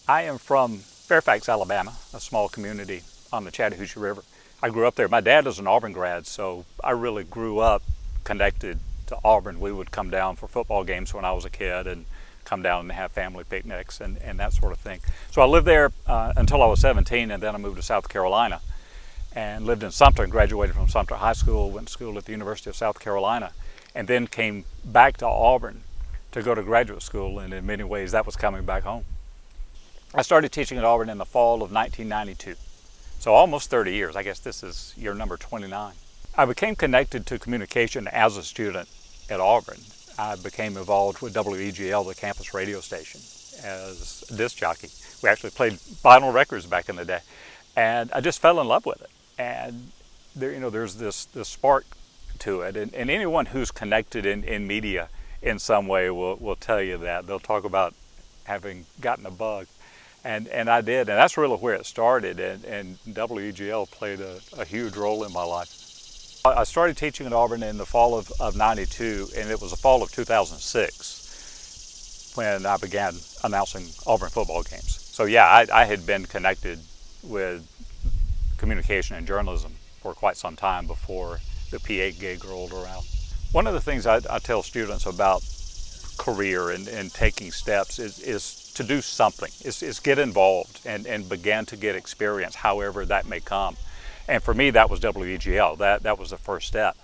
I am from Fairfax, Alabama, a small community on the Chattahoochee River. I grew up there. My dad is an Auburn grad, so I really grew up connected to Auburn. We would come down for football games when I was a kid and come down and have family picnics and that sort of thing. So I lived there until I was 17, and then I moved to South Carolina and lived in Sumter and graduated from Sumter High School, went to school at the University of South Carolina, and then came back to Auburn to go to graduate school, and in many ways that was coming back home. I started teaching at Auburn in the fall of 1992, so almost 30 years. I guess this is year number 29. I became connected to communication as a student at Auburn. I became involved with WEGL, the campus radio station, as a disc jockey. We actually played vinyl records back in the day, and I just fell in love with it. And there, there's this spark to it, and anyone who's connected in media in some way will tell you that. They'll talk about having gotten a bug. And I did, and that's really where it started, and WEGL played a huge role in my life. I started teaching at Auburn in the fall of 92, and it was the fall of 2006 when I began announcing Auburn football games. So yeah, I had been connected with communication and journalism for quite some time before the PA gig rolled around. One of the things I tell students about career and taking steps is to do something, is get involved and begin to get experience, however that may come. And for me, that was WEGL. That was the first step.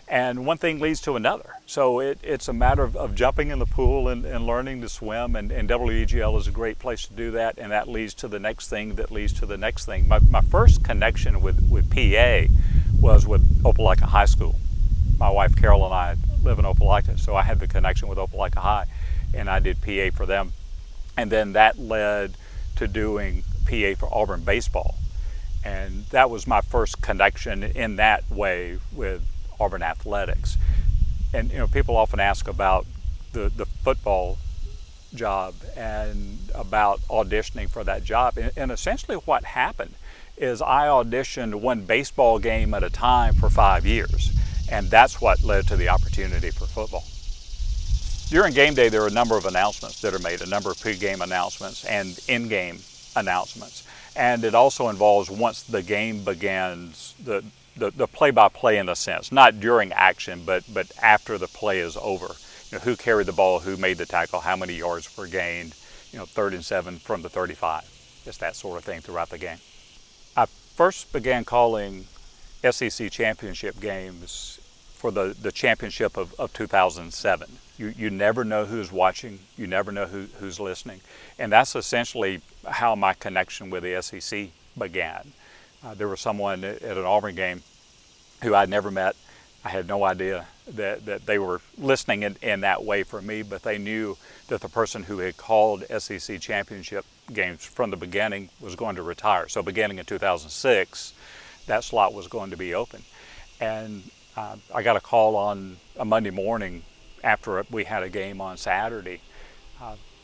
And one thing leads to another. So it's a matter of jumping in the pool and learning to swim, and WEGL is a great place to do that, and that leads to the next thing that leads to the next thing. My first connection with PA was with Opelika High School. My wife Carol and I live in Opelika, so I had the connection with Opelika High, and I did PA for them. And then that led to doing PA for Auburn baseball. And that was my first connection in that way with Auburn athletics. And people often ask about the football job and about auditioning for that job. And essentially what happened is I auditioned one baseball game at a time for 5 years. And that's what led to the opportunity for football. During game day, there are a number of announcements that are made, a number of pre-game announcements and in-game announcements. And it also involves, once the game begins, the play-by-play in a sense, not during action, but after the play is over. Who carried the ball, who made the tackle, how many yards were gained, 3rd and 7 from the 35. Just that sort of thing throughout the game. I first began calling SEC championship games for the championship of 2007. You never know who's watching, you never know who's listening. And that's essentially how my connection with the SEC began. There was someone at an Auburn game who I'd never met. I had no idea that they were listening in that way for me, but they knew that the person who had called SEC championship games from the beginning was going to retire. So beginning in 2006, that slot was going to be open. And I got a call on a Monday morning after we had a game on Saturday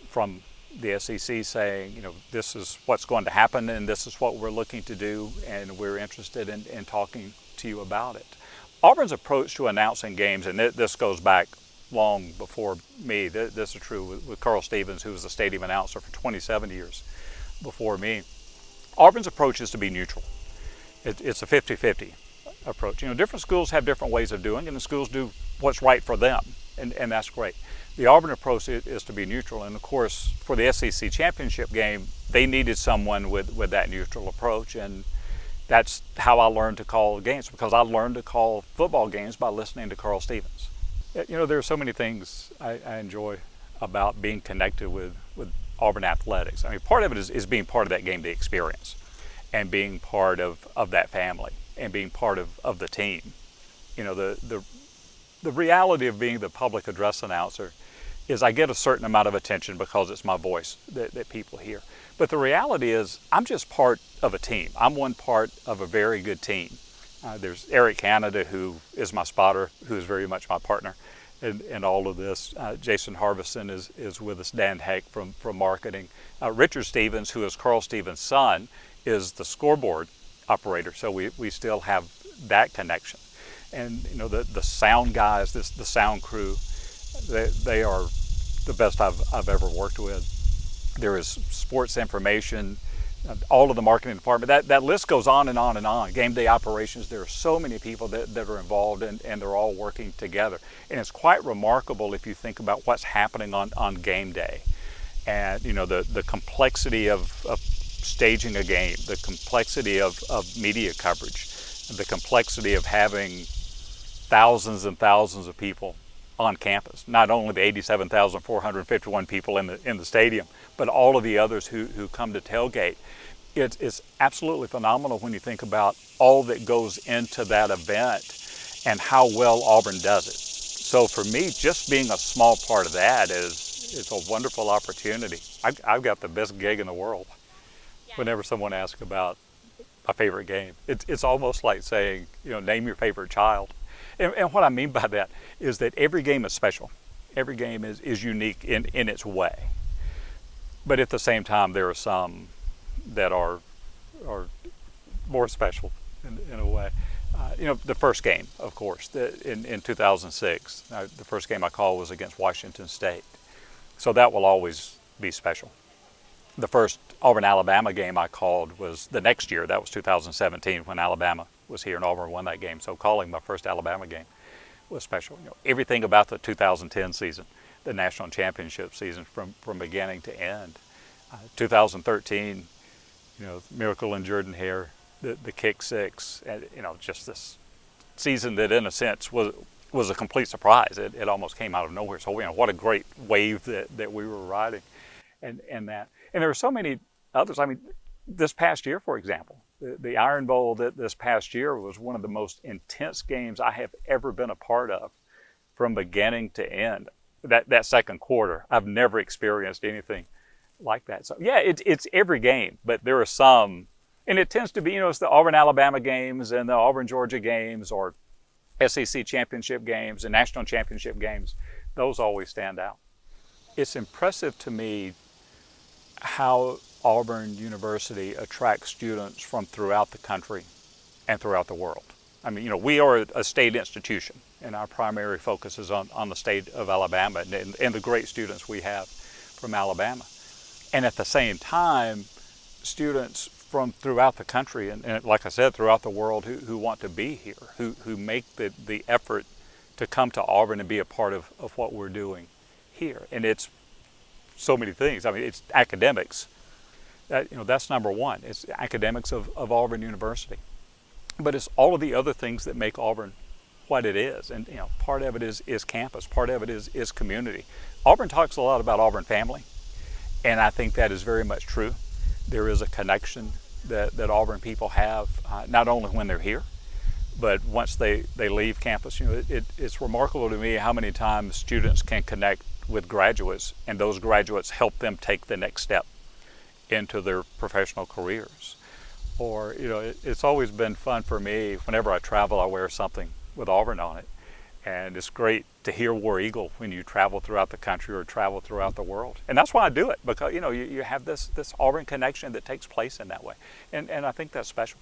from the SEC saying, this is what's going to happen and this is what we're looking to do, and we're interested in talking to you about it. Auburn's approach to announcing games, and this goes back long before me, this is true with Carl Stevens, who was the stadium announcer for 27 years before me. Auburn's approach is to be neutral. It's a 50-50 approach. Different schools have different ways of doing it, and the schools do what's right for them, and that's great. The Auburn approach is to be neutral, and of course, for the SEC championship game, they needed someone with that neutral approach, and that's how I learned to call games, because I learned to call football games by listening to Carl Stevens. There are so many things I enjoy about being connected with Auburn athletics. I mean, part of it is being part of that game day experience, and being part of that family, and being part of the team. The reality of being the public address announcer is I get a certain amount of attention because it's my voice that people hear. But the reality is I'm just part of a team. I'm one part of a very good team. There's Eric Canada, who is my spotter, who is very much my partner in all of this. Jason Harvison is with us. Dan Heck from marketing. Richard Stevens, who is Carl Stevens' son, is the scoreboard operator. So we still have that connection. And the sound guys, the sound crew, they are the best I've ever worked with. There is sports information, all of the marketing department. That list goes on and on and on. Game day operations, there are so many people that are involved, and they're all working together. And it's quite remarkable if you think about what's happening on game day. And the complexity of staging a game, the complexity of media coverage, the complexity of having thousands and thousands of people on campus. Not only the 87,451 people in the stadium, but all of the others who come to tailgate. It's absolutely phenomenal when you think about all that goes into that event and how well Auburn does it. So for me, just being a small part of that is a wonderful opportunity. I've got the best gig in the world. Whenever someone asks about my favorite game, it's almost like saying, name your favorite child. And what I mean by that is that every game is special. Every game is unique in its way. But at the same time, there are some that are more special in a way. The first game, of course, in 2006, the first game I called was against Washington State. So that will always be special. The first Auburn-Alabama game I called was the next year. That was 2017 when Alabama was here and Auburn won that game. So calling my first Alabama game was special. Everything about the 2010 season, the national championship season from beginning to end. 2013, Miracle in Jordan-Hare, the kick six, and just this season that in a sense was a complete surprise. It almost came out of nowhere. So what a great wave that we were riding, and there were so many others. I mean, this past year, for example, the Iron Bowl this past year was one of the most intense games I have ever been a part of, from beginning to end. That second quarter, I've never experienced anything like that. So yeah, it's every game, but there are some, and it tends to be, it's the Auburn-Alabama games and the Auburn-Georgia games, or SEC championship games and national championship games. Those always stand out. It's impressive to me how Auburn University attracts students from throughout the country and throughout the world. I mean, we are a state institution, and our primary focus is on the state of Alabama and the great students we have from Alabama. And at the same time, students from throughout the country and like I said, throughout the world who want to be here, who make the effort to come to Auburn and be a part of what we're doing here. And it's so many things. I mean, it's academics. That's number one. It's academics of Auburn University. But it's all of the other things that make Auburn what it is. And part of it is campus. Part of it is community. Auburn talks a lot about Auburn family, and I think that is very much true. There is a connection that Auburn people have, not only when they're here, but once they leave campus. It's remarkable to me how many times students can connect with graduates, and those graduates help them take the next step into their professional careers. Or, it's always been fun for me. Whenever I travel, I wear something with Auburn on it. And it's great to hear War Eagle when you travel throughout the country or travel throughout the world. And that's why I do it, because, you have this Auburn connection that takes place in that way. And I think that's special.